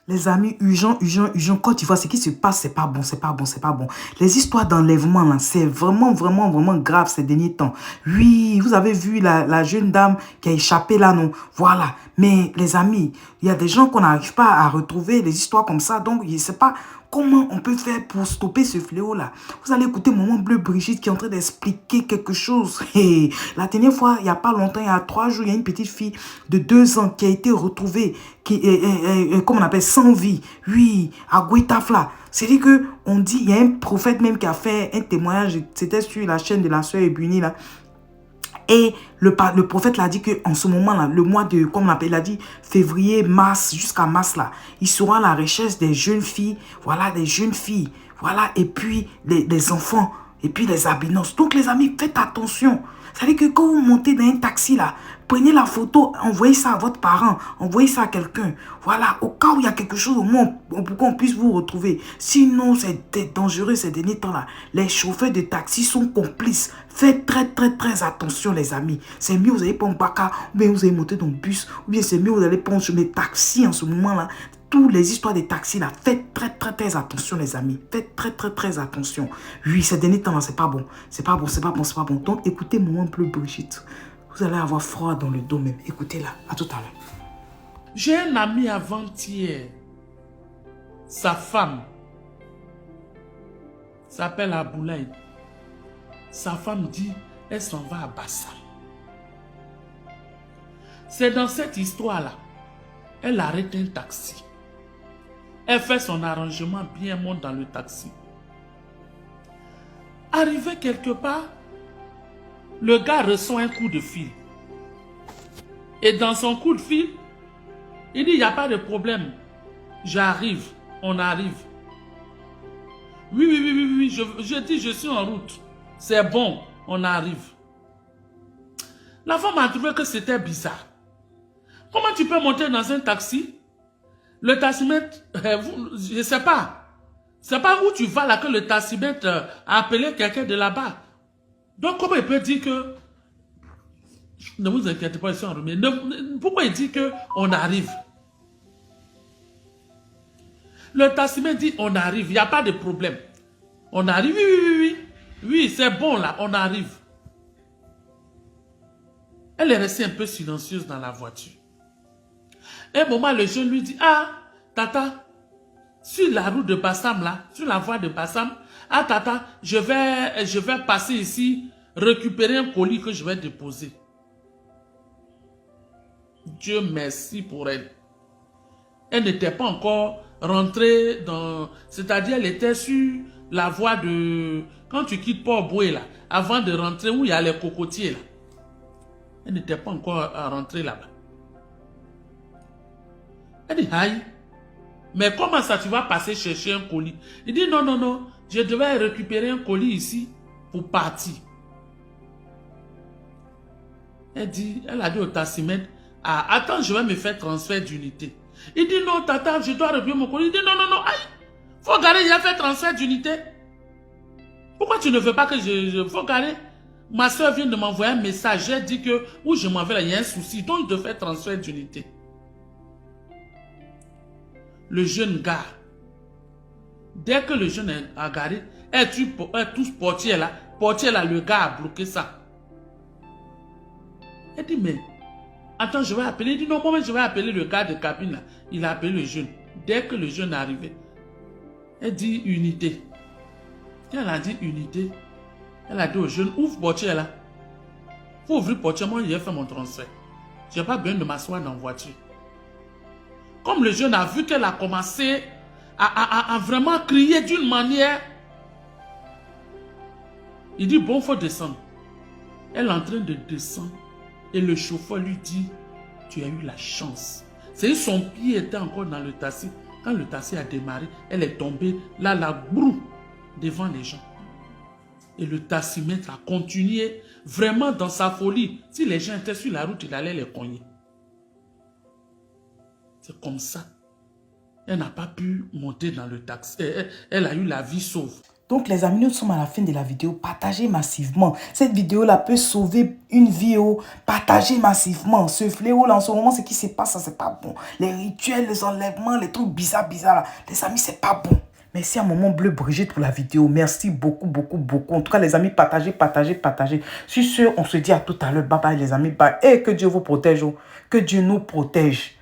Les amis, urgent, quand tu vois ce qui se passe, c'est pas bon, c'est pas bon, c'est pas bon. Les histoires d'enlèvement, là, c'est vraiment, vraiment, vraiment grave ces derniers temps. Oui, vous avez vu la jeune dame qui a échappé là, non? Voilà. Mais les amis, il y a des gens qu'on n'arrive pas à retrouver, des histoires comme ça. Donc, je ne sais pas comment on peut faire pour stopper ce fléau-là. Vous allez écouter Maman Bleu Brigitte qui est en train d'expliquer quelque chose. Et la dernière fois, il n'y a pas longtemps, il y a 3 jours, il y a une petite fille de 2 ans qui a été retrouvée, qui est, comment on appelle, sans vie. Oui, à Guitafla. C'est-à-dire que on dit, il y a un prophète même qui a fait un témoignage, c'était sur la chaîne de la sœur Ebuni là. Et le prophète l'a dit qu'en ce moment-là, le mois de, comme on appelle, il a dit février, mars, jusqu'à mars là, il sera à la recherche des jeunes filles, voilà, des jeunes filles, voilà, et puis les enfants, et puis les albinos. Donc les amis, faites attention. C'est-à-dire que quand vous montez dans un taxi là, prenez la photo, envoyez ça à votre parent, envoyez ça à quelqu'un. Voilà, au cas où il y a quelque chose, au moins, pour qu'on puisse vous retrouver. Sinon, c'est dangereux ces derniers temps-là. Les chauffeurs de taxi sont complices. Faites très, très, très attention, les amis. C'est mieux, vous allez prendre un baka, ou bien vous allez monter dans le bus, ou bien c'est mieux, vous allez prendre sur les taxis en ce moment-là. Toutes les histoires des taxis là, faites très très très attention les amis. Faites très très très attention. Oui, ces derniers temps là, c'est pas bon. C'est pas bon, c'est pas bon, c'est pas bon. Donc écoutez Maman Bleu Brigitte. Vous allez avoir froid dans le dos même. Écoutez-la. À tout à l'heure. J'ai un ami avant-hier. Sa femme s'appelle Aboulaye. Sa femme dit, elle s'en va à Bassam. C'est dans cette histoire-là. Elle arrête un taxi. Elle fait son arrangement, bien monte dans le taxi. Arrivé quelque part, le gars reçoit un coup de fil. Et dans son coup de fil, il dit, il n'y a pas de problème. J'arrive, on arrive. Oui, je dis, je suis en route. C'est bon, on arrive. La femme a trouvé que c'était bizarre. Comment tu peux monter dans un taxi? Le taximètre, je ne sais pas. C'est pas où tu vas là que le taximètre a appelé quelqu'un de là-bas. Donc comment il peut dire que... Ne vous inquiétez pas, ils sont enrhumés. Pourquoi il dit qu'on arrive? Le taximètre dit on arrive, il n'y a pas de problème. On arrive, oui. Oui, c'est bon là, on arrive. Elle est restée un peu silencieuse dans la voiture. Un moment, le jeune lui dit, ah, Tata, sur la route de Bassam là, sur la voie de Bassam, ah Tata, je vais passer ici, récupérer un colis que je vais déposer. Dieu merci pour elle. Elle n'était pas encore rentrée dans... C'est-à-dire, elle était sur la voie de... Quand tu quittes Port-Boué là, avant de rentrer où il y a les cocotiers là. Elle n'était pas encore rentrée là-bas. Elle dit, aïe, mais comment ça tu vas passer chercher un colis? Il dit, non, je devais récupérer un colis ici pour partir. Elle a dit au taximètre, ah, attends, je vais me faire transfert d'unité. Il dit, non, Tata, je dois récupérer mon colis. Il dit, non, aïe, faut garder, il a fait transfert d'unité. Pourquoi tu ne veux pas que faut garder? Ma soeur vient de m'envoyer un message, j'ai dit que, où je m'en vais là, il y a un souci, donc je dois faire transfert d'unité. Le jeune gars, dès que le jeune a garé, elle touche portier là, le gars a bloqué ça. Elle dit, mais, attends, je vais appeler. Il dit, non, moi, je vais appeler le gars de cabine là. Il a appelé le jeune. Dès que le jeune est arrivé, elle dit, unité. Quand elle a dit unité, elle a dit au jeune, ouvre portier là. Faut ouvrir portier, moi, j'ai fait mon transfert. Je n'ai pas besoin de m'asseoir dans la voiture. Comme le jeune a vu qu'elle a commencé à vraiment crier d'une manière, il dit, bon, il faut descendre. Elle est en train de descendre et le chauffeur lui dit, tu as eu la chance. C'est son pied était encore dans le taxi. Quand le taxi a démarré, elle est tombée là, la broue, devant les gens. Et le taximètre a continué vraiment dans sa folie. Si les gens étaient sur la route, il allait les cogner. C'est comme ça. Elle n'a pas pu monter dans le taxi. Elle a eu la vie sauve. Donc, les amis, nous sommes à la fin de la vidéo. Partagez massivement. Cette vidéo-là peut sauver une vie. Partagez massivement. Ce fléau-là, en ce moment, ce qui se passe, ça, c'est pas bon. Les rituels, les enlèvements, les trucs bizarres, là. Les amis, c'est pas bon. Merci à Maman Bleu Brigitte pour la vidéo. Merci beaucoup, beaucoup, beaucoup. En tout cas, les amis, partagez, partagez, partagez. Sur ce, on se dit à tout à l'heure. Bye bye, les amis. Bye. Et que Dieu vous protège. Que Dieu nous protège.